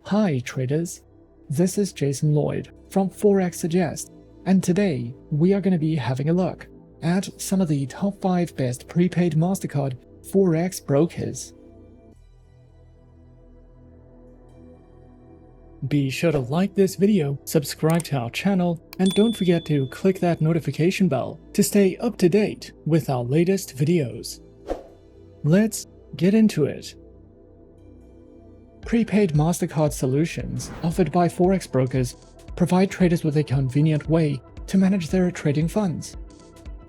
Hi traders, this is Jason Lloyd from Forexsuggest, and today we are going to be having a look at some of the top 5 best prepaid Mastercard Forex brokers. Be sure to like this video, subscribe to our channel, and don't forget to click that notification bell to stay up to date with our latest videos. Let's get into it. Prepaid Mastercard solutions offered by Forex brokers provide traders with a convenient way to manage their trading funds.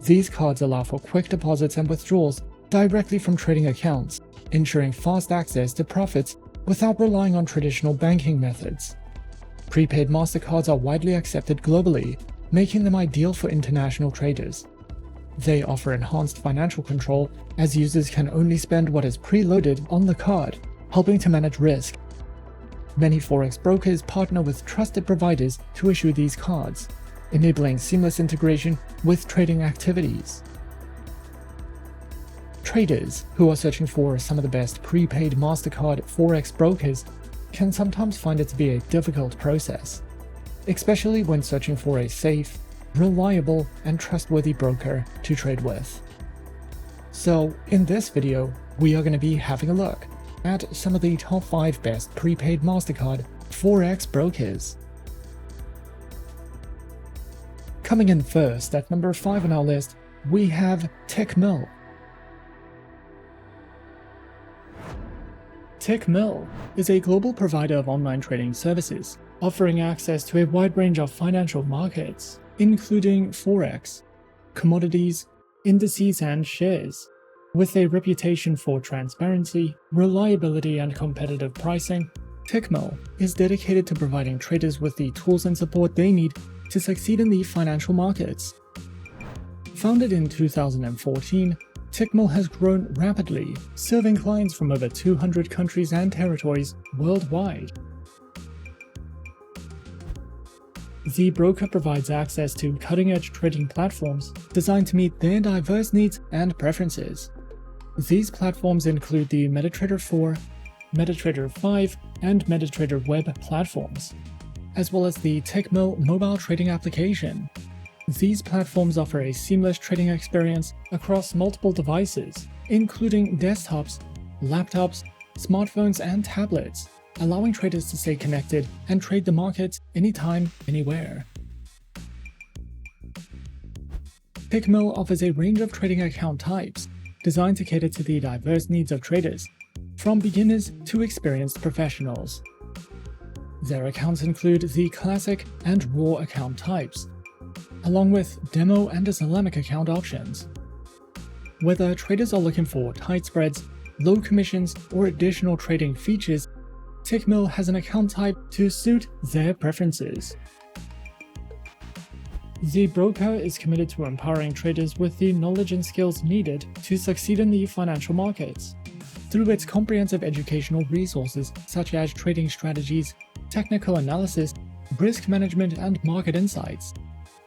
These cards allow for quick deposits and withdrawals directly from trading accounts, ensuring fast access to profits without relying on traditional banking methods. Prepaid Mastercards are widely accepted globally, making them ideal for international traders. They offer enhanced financial control, as users can only spend what is preloaded on the card, helping to manage risk. Many Forex brokers partner with trusted providers to issue these cards, enabling seamless integration with trading activities. Traders who are searching for some of the best prepaid Mastercard Forex brokers can sometimes find it to be a difficult process, especially when searching for a safe, reliable, and trustworthy broker to trade with. So, in this video, we are going to be having a look at some of the top 5 best prepaid Mastercard Forex brokers. Coming in first at number 5 on our list, we have Tickmill. Tickmill is a global provider of online trading services, offering access to a wide range of financial markets, including Forex, commodities, indices, and shares. With a reputation for transparency, reliability, and competitive pricing, Tickmill is dedicated to providing traders with the tools and support they need to succeed in the financial markets. Founded in 2014, Tickmill has grown rapidly, serving clients from over 200 countries and territories worldwide. The broker provides access to cutting-edge trading platforms designed to meet their diverse needs and preferences. These platforms include the MetaTrader 4, MetaTrader 5, and MetaTrader Web platforms, as well as the Tickmill mobile trading application. These platforms offer a seamless trading experience across multiple devices, including desktops, laptops, smartphones, and tablets, allowing traders to stay connected and trade the markets anytime, anywhere. Tickmill offers a range of trading account types designed to cater to the diverse needs of traders, from beginners to experienced professionals. Their accounts include the classic and raw account types, along with demo and Islamic account options. Whether traders are looking for tight spreads, low commissions, or additional trading features, Tickmill has an account type to suit their preferences. The broker is committed to empowering traders with the knowledge and skills needed to succeed in the financial markets. Through its comprehensive educational resources such as trading strategies, technical analysis, risk management, and market insights.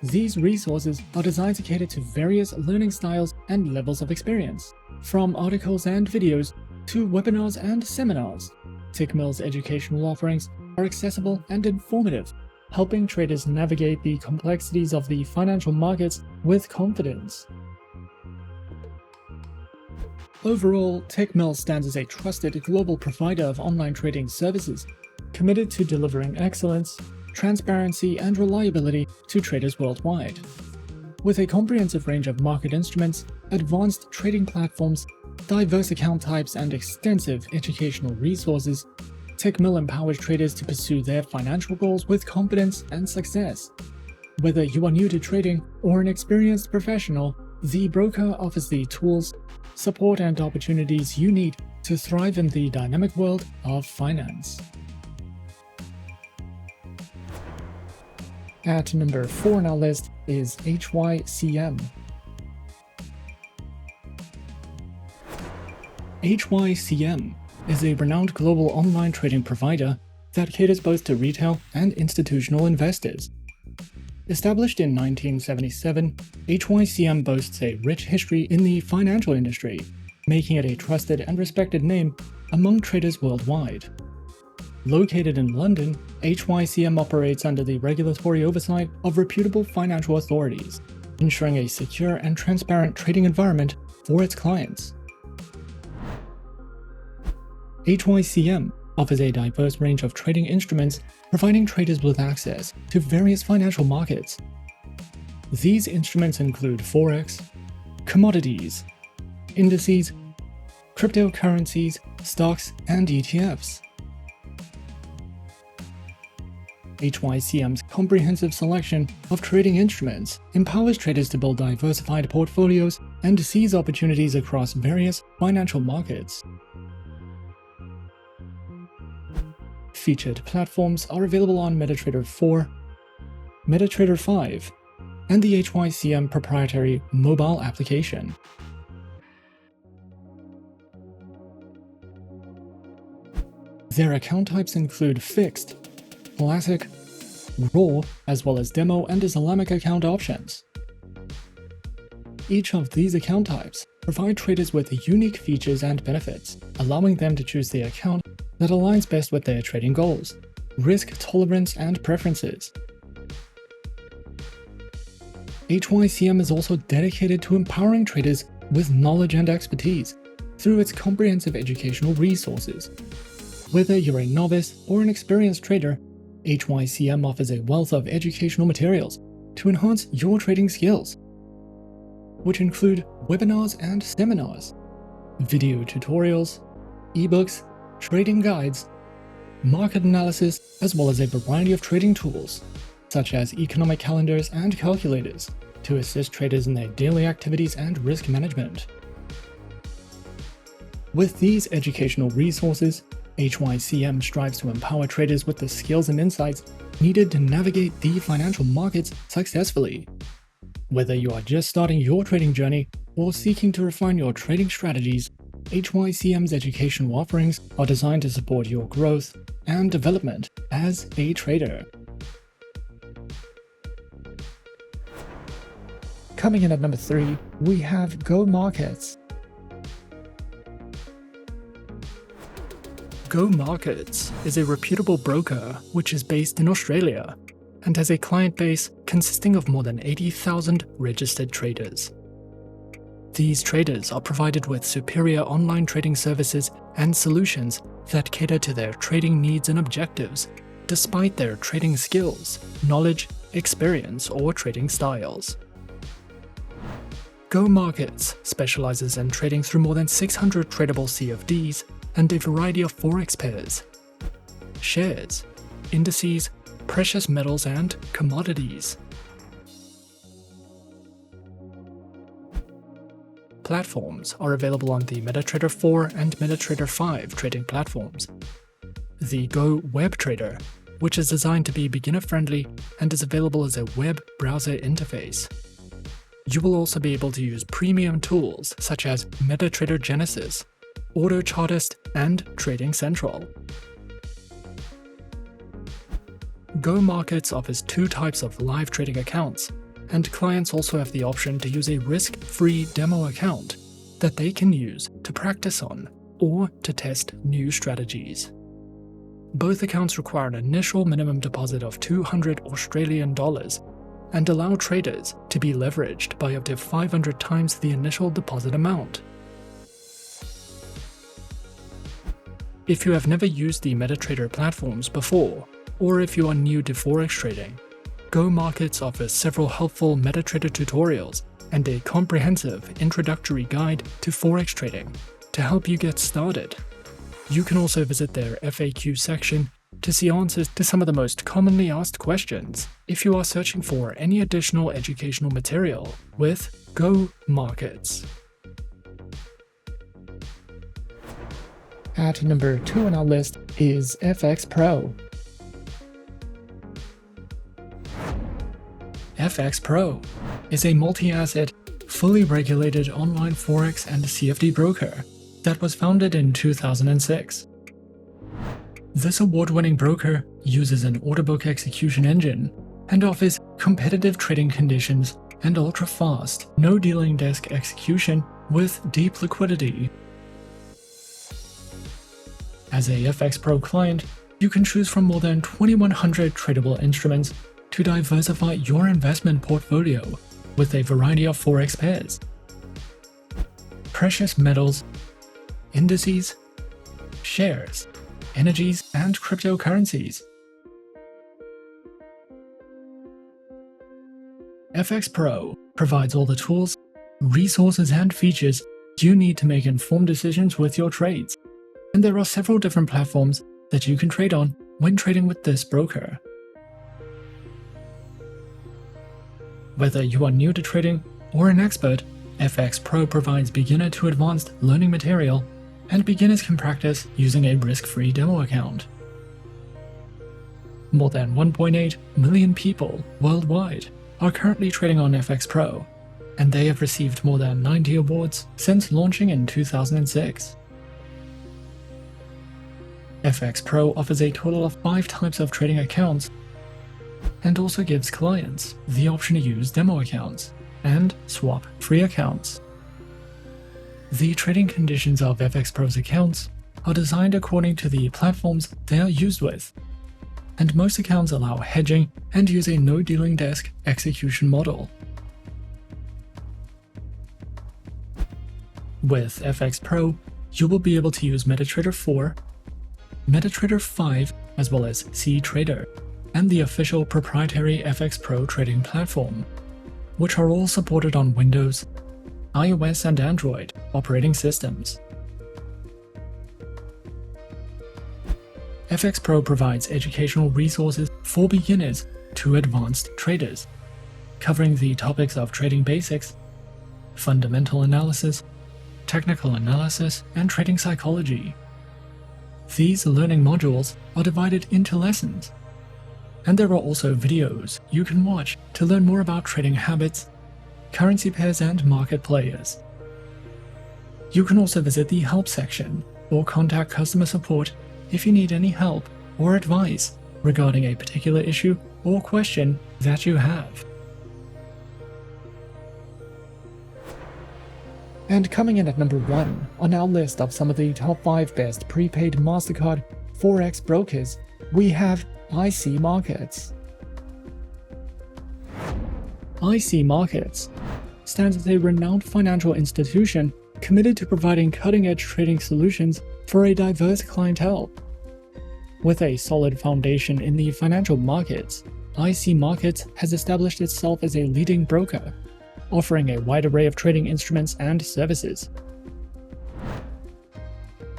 These resources are designed to cater to various learning styles and levels of experience. From articles and videos to webinars and seminars, Tickmill's educational offerings are accessible and informative, helping traders navigate the complexities of the financial markets with confidence. Overall, Tickmill stands as a trusted global provider of online trading services, committed to delivering excellence, transparency, and reliability to traders worldwide. With a comprehensive range of market instruments, advanced trading platforms, diverse account types, and extensive educational resources, Tickmill empowers traders to pursue their financial goals with confidence and success. Whether you are new to trading or an experienced professional, the broker offers the tools, support, and opportunities you need to thrive in the dynamic world of finance. At number 4 on our list is HYCM. HYCM is a renowned global online trading provider that caters both to retail and institutional investors. Established in 1977, HYCM boasts a rich history in the financial industry, making it a trusted and respected name among traders worldwide. Located in London, HYCM operates under the regulatory oversight of reputable financial authorities, ensuring a secure and transparent trading environment for its clients. HYCM offers a diverse range of trading instruments, providing traders with access to various financial markets. These instruments include Forex, commodities, indices, cryptocurrencies, stocks, and ETFs. HYCM's comprehensive selection of trading instruments empowers traders to build diversified portfolios and seize opportunities across various financial markets. Featured platforms are available on MetaTrader 4, MetaTrader 5, and the HYCM proprietary mobile application. Their account types include fixed, classic, raw, as well as demo and Islamic account options. Each of these account types provide traders with unique features and benefits, allowing them to choose the account that aligns best with their trading goals, risk tolerance, and preferences. HYCM is also dedicated to empowering traders with knowledge and expertise through its comprehensive educational resources. Whether you're a novice or an experienced trader, HYCM offers a wealth of educational materials to enhance your trading skills, which include webinars and seminars, video tutorials, ebooks, trading guides, market analysis, as well as a variety of trading tools, such as economic calendars and calculators, to assist traders in their daily activities and risk management. With these educational resources, HYCM strives to empower traders with the skills and insights needed to navigate the financial markets successfully. Whether you are just starting your trading journey or seeking to refine your trading strategies, HYCM's educational offerings are designed to support your growth and development as a trader. Coming in at number 3, we have Go Markets. Go Markets is a reputable broker which is based in Australia and has a client base consisting of more than 80,000 registered traders. These traders are provided with superior online trading services and solutions that cater to their trading needs and objectives, despite their trading skills, knowledge, experience, or trading styles. Go Markets specializes in trading through more than 600 tradable CFDs and a variety of Forex pairs, shares, indices, precious metals, and commodities. Platforms are available on the MetaTrader 4 and MetaTrader 5 trading platforms. The Go Web Trader, which is designed to be beginner-friendly and is available as a web browser interface. You will also be able to use premium tools such as MetaTrader Genesis, AutoChartist, and Trading Central. Go Markets offers 2 types of live trading accounts, and clients also have the option to use a risk-free demo account that they can use to practice on or to test new strategies. Both accounts require an initial minimum deposit of $200 Australian and allow traders to be leveraged by up to 500 times the initial deposit amount. If you have never used the MetaTrader platforms before, or if you are new to Forex trading, Go Markets offers several helpful MetaTrader tutorials and a comprehensive introductory guide to Forex trading to help you get started. You can also visit their FAQ section to see answers to some of the most commonly asked questions if you are searching for any additional educational material with Go Markets. At number 2 on our list is FXPro. FXPro is a multi-asset, fully regulated online Forex and CFD broker that was founded in 2006. This award-winning broker uses an order book execution engine and offers competitive trading conditions and ultra-fast, no-dealing desk execution with deep liquidity. As a FXPro client, You can choose from more than 2,100 tradable instruments to diversify your investment portfolio with a variety of Forex pairs, precious metals, indices, shares, energies, and cryptocurrencies. FXPro provides all the tools, resources, and features you need to make informed decisions with your trades. And there are several different platforms that you can trade on when trading with this broker. Whether you are new to trading or an expert, FXPro provides beginner to advanced learning material, and beginners can practice using a risk-free demo account. More than 1.8 million people worldwide are currently trading on FXPro, and they have received more than 90 awards since launching in 2006. FXPro offers a total of 5 types of trading accounts and also gives clients the option to use demo accounts and swap free accounts. The trading conditions of FXPro's accounts are designed according to the platforms they are used with, and most accounts allow hedging and use a no-dealing desk execution model. With FXPro, you will be able to use MetaTrader 4, MetaTrader 5, as well as CTrader, and the official proprietary FXPro trading platform, which are all supported on Windows, iOS, and Android operating systems. FXPro provides educational resources for beginners to advanced traders, covering the topics of trading basics, fundamental analysis, technical analysis, and trading psychology. These learning modules are divided into lessons, and there are also videos you can watch to learn more about trading habits, currency pairs, and market players. You can also visit the help section or contact customer support if you need any help or advice regarding a particular issue or question that you have. And coming in at number 1 on our list of some of the top 5 best prepaid Mastercard Forex brokers, we have IC Markets. IC Markets stands as a renowned financial institution committed to providing cutting-edge trading solutions for a diverse clientele. With a solid foundation in the financial markets, IC Markets has established itself as a leading broker, offering a wide array of trading instruments and services.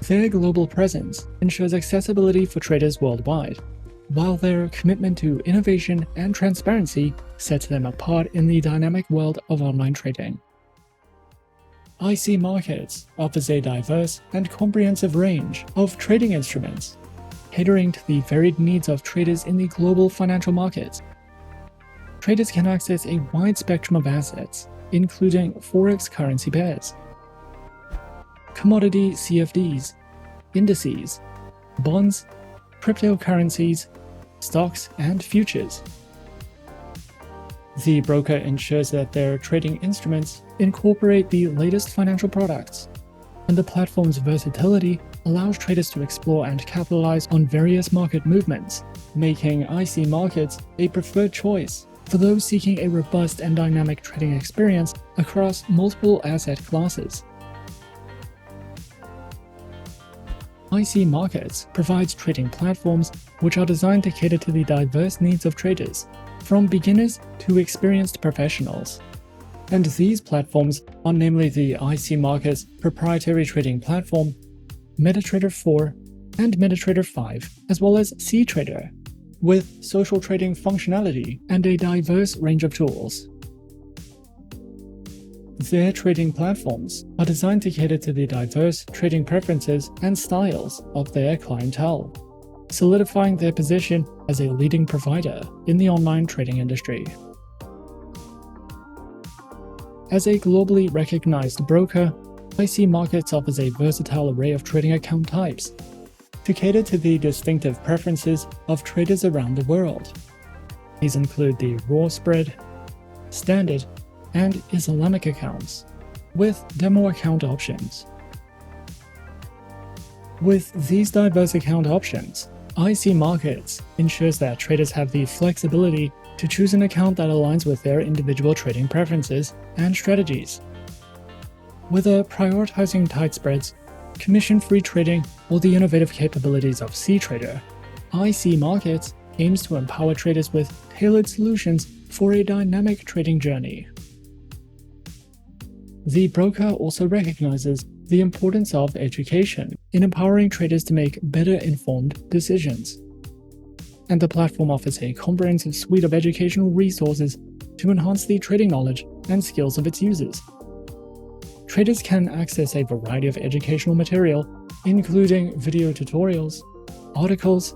Their global presence ensures accessibility for traders worldwide, while their commitment to innovation and transparency sets them apart in the dynamic world of online trading. IC Markets offers a diverse and comprehensive range of trading instruments, catering to the varied needs of traders in the global financial markets. Traders can access a wide spectrum of assets, including Forex currency pairs, commodity CFDs, indices, bonds, cryptocurrencies, stocks, and futures. The broker ensures that their trading instruments incorporate the latest financial products, and the platform's versatility allows traders to explore and capitalize on various market movements, making IC Markets a preferred choice for those seeking a robust and dynamic trading experience across multiple asset classes. IC Markets provides trading platforms which are designed to cater to the diverse needs of traders, from beginners to experienced professionals. And these platforms are namely the IC Markets proprietary trading platform, MetaTrader 4, and MetaTrader 5, as well as CTrader, with social trading functionality and a diverse range of tools. Their trading platforms are designed to cater to the diverse trading preferences and styles of their clientele, solidifying their position as a leading provider in the online trading industry. As a globally recognized broker, IC Markets offers a versatile array of trading account types to cater to the distinctive preferences of traders around the world. These include the raw spread, standard, and Islamic accounts, with demo account options. With these diverse account options, IC Markets ensures that traders have the flexibility to choose an account that aligns with their individual trading preferences and strategies. Whether prioritizing tight spreads, commission-free trading, or the innovative capabilities of CTrader, IC Markets aims to empower traders with tailored solutions for a dynamic trading journey. The broker also recognizes the importance of education in empowering traders to make better informed decisions. And the platform offers a comprehensive suite of educational resources to enhance the trading knowledge and skills of its users. Traders can access a variety of educational material, including video tutorials, articles,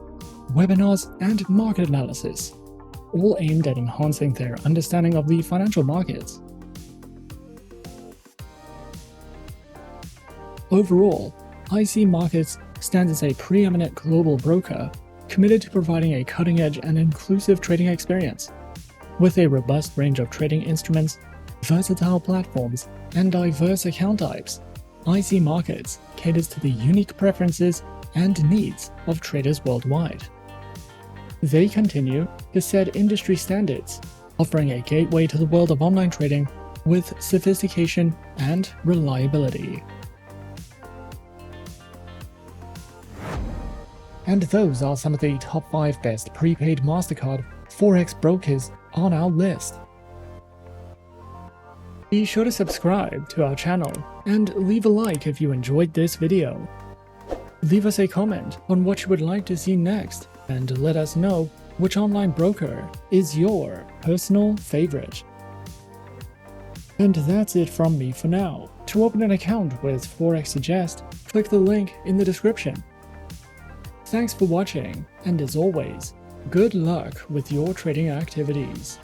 webinars, and market analysis, all aimed at enhancing their understanding of the financial markets. Overall, IC Markets stands as a preeminent global broker committed to providing a cutting-edge and inclusive trading experience. With a robust range of trading instruments, versatile platforms, and diverse account types, IC Markets caters to the unique preferences and needs of traders worldwide. They continue to set industry standards, offering a gateway to the world of online trading with sophistication and reliability. And those are some of the top 5 best prepaid Mastercard Forex brokers on our list. Be sure to subscribe to our channel and leave a like if you enjoyed this video. Leave us a comment on what you would like to see next and let us know which online broker is your personal favorite. And that's it from me for now. To open an account with Forexsuggest, click the link in the description. Thanks for watching, and as always, good luck with your trading activities.